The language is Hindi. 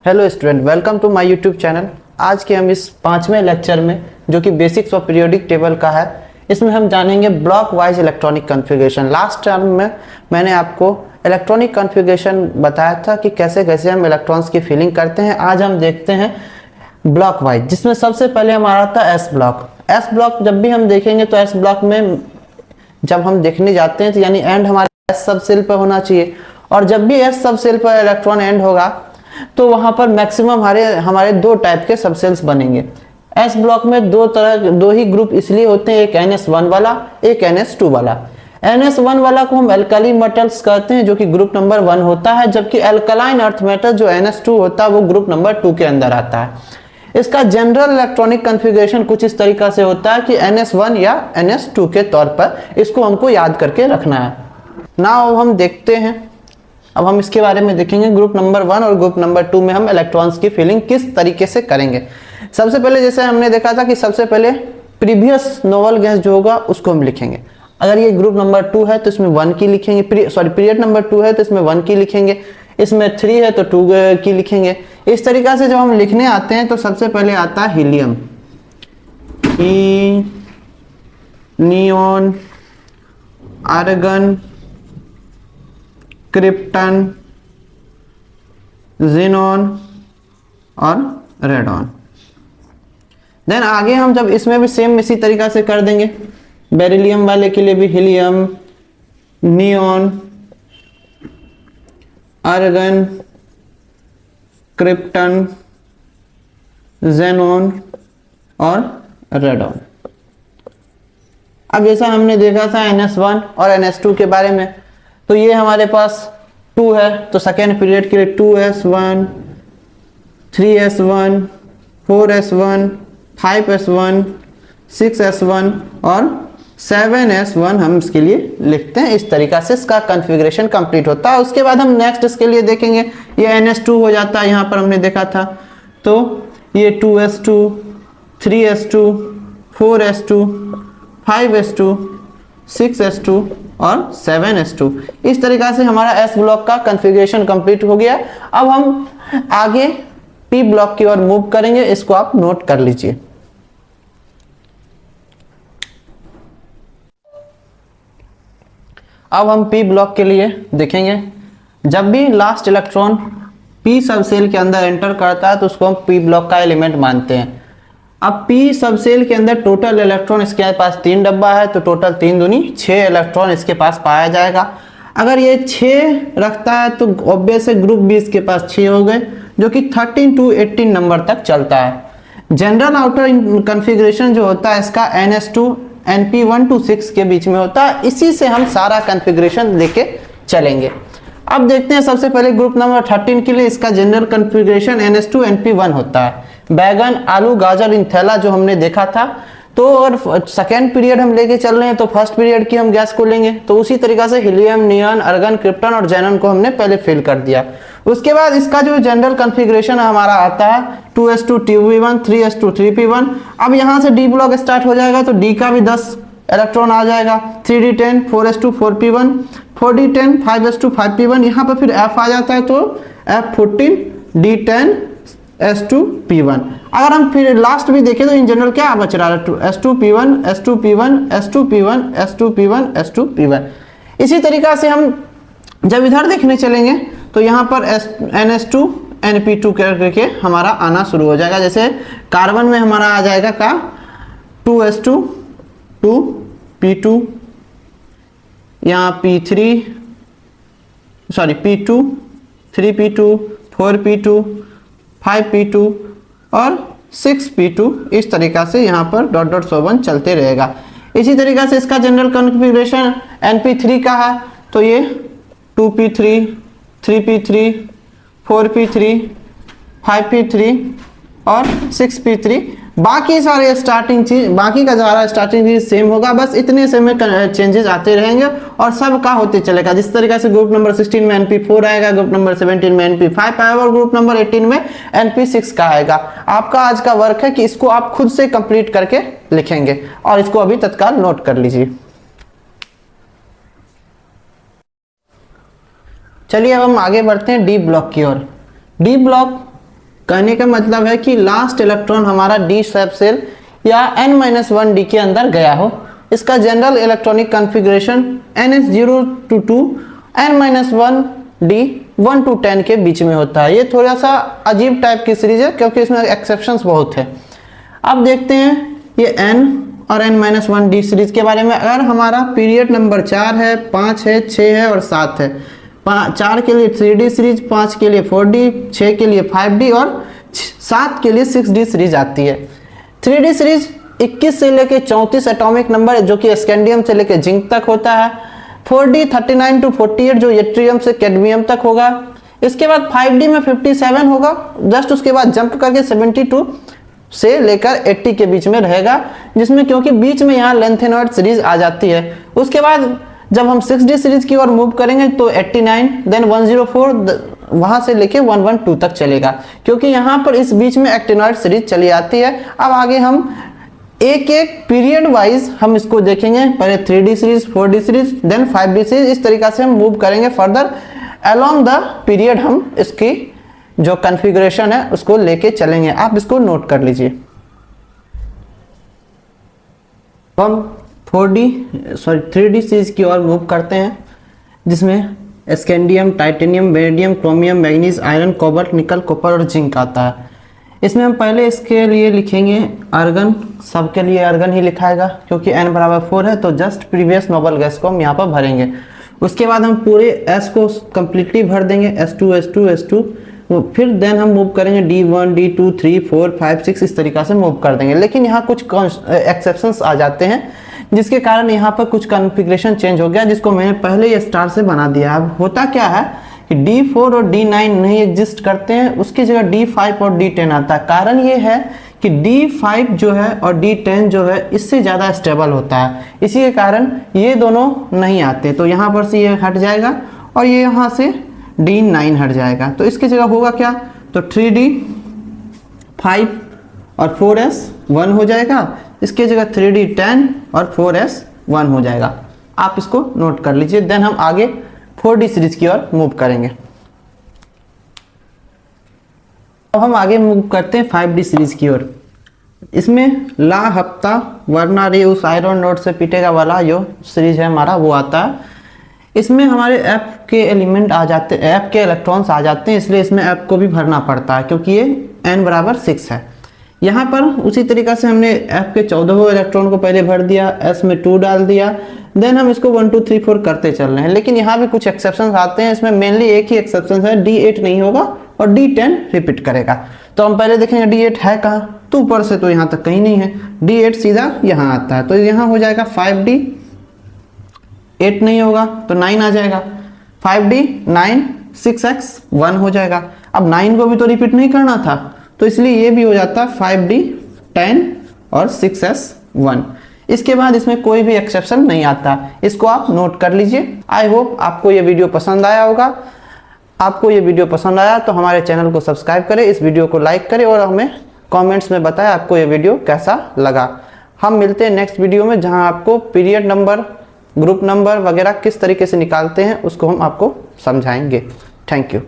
Hello student, welcome to my YouTube channel. आज के हम इस 5वें लेक्चर में, जो कि बेसिक्स ऑफ पीरियोडिक टेबल का है, इसमें हम जानेंगे block wise electronic configuration. Last term में मैंने आपको इलेक्ट्रॉनिक कॉन्फ़िगरेशन बताया था कि कैसे कैसे हम इलेक्ट्रॉन्स की फिलिंग करते हैं। आज हम देखते हैं ब्लॉक वाइज, जिसमें सबसे पहले हमारा था एस ब्लॉक। एस ब्लॉक जब भी हम देखेंगे तो एस ब्लॉक में जब हम देखने जाते हैं तो यानी एंड हमारे एस सब सेल पर होना चाहिए, और जब भी एस सब सेल पर इलेक्ट्रॉन एंड होगा तो वहां पर मैक्सिमम हमारे दो टाइप के सब सेल्स बनेंगे। एस ब्लॉक में दो ही ग्रुप इसलिए होते हैं, एक NS1 वाला, एक NS2 वाला। NS1 वाला को हम एल्काली मेटल्स कहते हैं, जो कि ग्रुप नंबर 1 होता है, जबकि एल्कलाइन अर्थ मेटल जो NS2 होता है वो ग्रुप नंबर 2 के अंदर आता है। इसका जनरल इलेक्ट्रॉनिक कॉन्फ़िगरेशन कुछ इस तरीका से होता है कि NS1 या NS2 के तौर पर इसको हमको याद करके रखना है। नाउ हम देखते हैं, अब हम इसके बारे में देखेंगे ग्रुप नंबर 1 और ग्रुप नंबर 2 में हम इलेक्ट्रॉन्स की फिलिंग किस तरीके से करेंगे। सबसे पहले जैसे हमने देखा था कि सबसे पहले प्रीवियस नोबल गैस जो होगा उसको हम लिखेंगे। अगर ये ग्रुप नंबर 2 है तो इसमें 1 की लिखेंगे, पीरियड नंबर 2 है तो इसमें 1 की लिखेंगे, इसमें 3 है तो 2 की लिखेंगे। इस तरीका से जब हम लिखने आते हैं तो सबसे पहले आता है helium, neon, argon, krypton, xenon और रेडॉन। देन आगे हम जब इसमें भी सेम इसी तरीका से कर देंगे, बेरिलियम वाले के लिए भी helium, neon, argon, krypton, xenon और रेडॉन। अब जैसा हमने देखा था NS1 और NS2 के बारे में, तो ये हमारे पास 2 है तो सेकेंड पीरियड के लिए 2s1, 3s1, 4s1, 5s1, 6s1 और 7s1 हम इसके लिए लिखते हैं। इस तरीका से इसका कॉन्फ़िगरेशन कंप्लीट होता है। उसके बाद हम नेक्स्ट इसके लिए देखेंगे, ये NS2 हो जाता है, यहाँ पर हमने देखा था, तो ये 2s2, 3s2, 4s2, 5s2, 6s2 और 7s2। इस तरीका से हमारा एस ब्लॉक का कॉन्फ़िगरेशन कंप्लीट हो गया। अब हम आगे पी ब्लॉक की ओर मूव करेंगे, इसको आप नोट कर लीजिए। अब हम पी ब्लॉक के लिए देखेंगे, जब भी लास्ट इलेक्ट्रॉन पी सब सेल के अंदर एंटर करता है तो उसको हम पी ब्लॉक का एलिमेंट मानते हैं। अब पी सब सेल के अंदर टोटल इलेक्ट्रॉन इसके पास 3 डब्बा है, तो टोटल 3 दूनी 6 इलेक्ट्रॉन इसके पास पाया जाएगा। अगर ये 6 रखता है तो ऑब्वियस है ग्रुप बी इसके पास 6 हो गए, जो कि 13 to 18 नंबर तक चलता है। जनरल आउटर कॉन्फ़िगरेशन जो होता है इसका NS2 NP1 to 6 के बीच में होता है। इसी से हम सारा कॉन्फ़िगरेशन लेके चलेंगे। अब देखते हैं सबसे पहले ग्रुप नंबर 13 के लिए इसका जनरल कॉन्फ़िगरेशन NS2 NP1 होता है। बैगन, आलू, गाजर, इन थैला जो हमने देखा था, तो और सेकेंड पीरियड हम लेके चल रहे हैं तो फर्स्ट पीरियड की हम गैस को लेंगे, तो उसी तरीका से हीलियम, नियॉन, आर्गन, क्रिप्टन और ज़ेनॉन को हमने पहले फिल कर दिया। उसके बाद इसका जो जनरल कॉन्फ़िगरेशन हमारा आता है 2s2 2p1, 3s2 3p1। अब यहाँ से डी ब्लॉक स्टार्ट हो जाएगा तो डी का भी 10 इलेक्ट्रॉन आ जाएगा, 3d10, 4s2 4p1, 4d10, 5s2 5p1। यहाँ पर फिर f आ जाता है तो f14, d10, s2p1। अगर हम फिर लास्ट भी देखें तो इन जनरल क्या बच रहा है, s2p1, s2p1, s2p1, s2p1, s2p1। इसी तरीका से हम जब इधर देखने चलेंगे तो यहाँ पर NS2 NP2 करके हमारा आना शुरू हो जाएगा। जैसे कार्बन में हमारा आ जाएगा का 2s2 2p2, यहाँ P2 3p2, 4p2, 5p2 और 6p2। इस तरीका से यहाँ पर डॉट डॉट सोबन चलते रहेगा। इसी तरीका से इसका जनरल कॉन्फ़िगरेशन NP3 का है, तो ये 2p3, 3p3, 4p3, 5p3 और 6p3। बाकी सारे स्टार्टिंग चीज, बाकी का सारा स्टार्टिंग चीज सेम होगा, बस इतने से में चेंजेस आते रहेंगे और सब का होते चलेगा। जिस तरीके से ग्रुप नंबर 16 में NP4 आएगा, ग्रुप नंबर 17 में NP5 आएगा और ग्रुप नंबर 18 में NP6 का आएगा। आपका आज का वर्क है कि इसको आप खुद से कंप्लीट करके लिखेंगे और इसको अभी तत्काल नोट कर लीजिए। चलिए अब हम आगे बढ़ते हैं डी ब्लॉक की ओर। डी ब्लॉक कहने का मतलब है कि लास्ट इलेक्ट्रॉन हमारा डी सब सेल या n-1d के अंदर गया हो। इसका general electronic configuration ns0 to 2 n-1d 1 to 10 के बीच में होता है। ये थोड़ा सा अजीब टाइप की सीरीज है क्योंकि इसमें एक्सेप्शंस बहुत है। अब देखते हैं ये n और n-1d सीरीज के बारे में। अगर हमारा पीरियड नंबर 4 है, 5 है, 6 है और 7 है, 4 के लिए 3d सीरीज, 5 के लिए 4d, 6 के लिए 5d और 7 के लिए 6d सीरीज आती है। 3d सीरीज 21 से लेके 34 एटॉमिक नंबर है जो कि स्कैंडियम से लेके जिंक तक होता है। 4d 39 to 48 जो यट्रियम से कैडमियम तक होगा। इसके बाद 5d में 57 होगा, जस्ट उसके बाद जंप करके 72 से लेकर 80 के बीच में रहेगा, जिसमें क्योंकि बीच में यहाँ लेंथेनॉइड सीरीज आ जाती है। उसके बाद जब हम 6d सीरीज की ओर मूव करेंगे तो 89, देन 104, वहां से लेके 112 तक चलेगा, क्योंकि यहाँ पर इस बीच में एक्टिनॉइड सीरीज चली आती है। अब आगे हम एक एक पीरियड वाइज हम इसको देखेंगे, पहले 3d series, 4d series, then 5d series, इस तरीका से हम मूव करेंगे फर्दर अलोंग द पीरियड। हम इसकी जो कॉन्फ़िगरेशन है उसको लेके चलेंगे, आप इसको नोट कर लीजिए। हम 3d सीरीज की ओर मूव करते हैं, जिसमें scandium, titanium, vanadium, chromium, manganese, iron, cobalt, निकल, कॉपर और जिंक आता है। इसमें हम पहले इसके लिए लिखेंगे आर्गन, सबके लिए आर्गन ही लिखाएगा क्योंकि n बराबर 4 है, तो जस्ट प्रीवियस नोबल गैस को हम यहाँ पर भरेंगे। उसके बाद हम पूरे s को कम्प्लीटली भर देंगे, S2 S2 S2, फिर देन हम मूव करेंगे D1 D2 3 4 5 6, इस तरीका से मूव कर देंगे। लेकिन यहाँ कुछ एक्सेप्शंस आ जाते हैं जिसके कारण यहाँ पर कुछ कॉन्फ़िगरेशन चेंज हो गया, जिसको मैंने पहले ही स्टार से बना दिया। अब होता क्या है कि D4 और D9 नहीं एग्जिस्ट करते हैं, उसकी जगह D5 और D10 आता है। कारण ये है कि D5 जो है और D10 जो है इससे ज़्यादा स्टेबल होता है, इसी के कारण ये दोनों नहीं आते। तो यहाँ पर से ये हट जाएगा और ये यहाँ से D9 हट जाएगा, तो इसकी जगह होगा क्या, तो 3D 5 और 4S 1 हो जाएगा। इसके जगह 3D 10 और 4S 1 हो जाएगा। आप इसको नोट कर लीजिए। देन हम आगे 4D सीरीज की ओर मूव करेंगे। अब हम आगे मूव करते हैं 5D सीरीज की ओर। इसमें ला हफ्ता वरना रे उस आयरन नोड से पीटेगा वाला जो सीरीज है हमारा वो आता है। इसमें हमारे F के एलिमेंट आ जाते हैं, F के इलेक्ट्रॉन्स आ जाते हैं, इसलिए इसमें F को भी भरना पड़ता है क्योंकि ये n बराबर 6 है। यहाँ पर उसी तरीका से हमने F के 14वें इलेक्ट्रॉन को पहले भर दिया, S में 2 डाल दिया, देन हम इसको 1 2 3 4 करते चल रहे हैं। लेकिन यहाँ भी कुछ एक्सेप्शंस आते हैं। इसमें मेनली एक ही एक्सेप्शन है, D8 नहीं होगा और D10 रिपीट करेगा। तो हम पहले देखेंगे D8 है कहाँ, तो ऊपर से तो यहाँ तक कहीं नहीं है, D8 सीधा यहाँ आता है, तो यहाँ हो जाएगा 5D, 8 नहीं होगा तो 9 आ जाएगा, 5D 9, 6x 1 हो जाएगा। अब 9 को भी तो रिपीट नहीं करना था, तो इसलिए ये भी हो जाता है 5D 10 और 6s 1। इसके बाद इसमें कोई भी एक्सेप्शन नहीं आता, इसको आप नोट कर लीजिए। आई होप आपको ये वीडियो पसंद आया होगा। आपको ये वीडियो पसंद आया तो हमारे चैनल को सब्सक्राइब करें, इस वीडियो को लाइक करें और हमें कमेंट्स में बताएं आपको ये वीडियो कैसा लगा। हम मिलते हैं नेक्स्ट वीडियो में, जहां आपको पीरियड नंबर, ग्रुप नंबर वगैरह किस तरीके से निकालते हैं उसको हम आपको समझाएंगे। Thank you.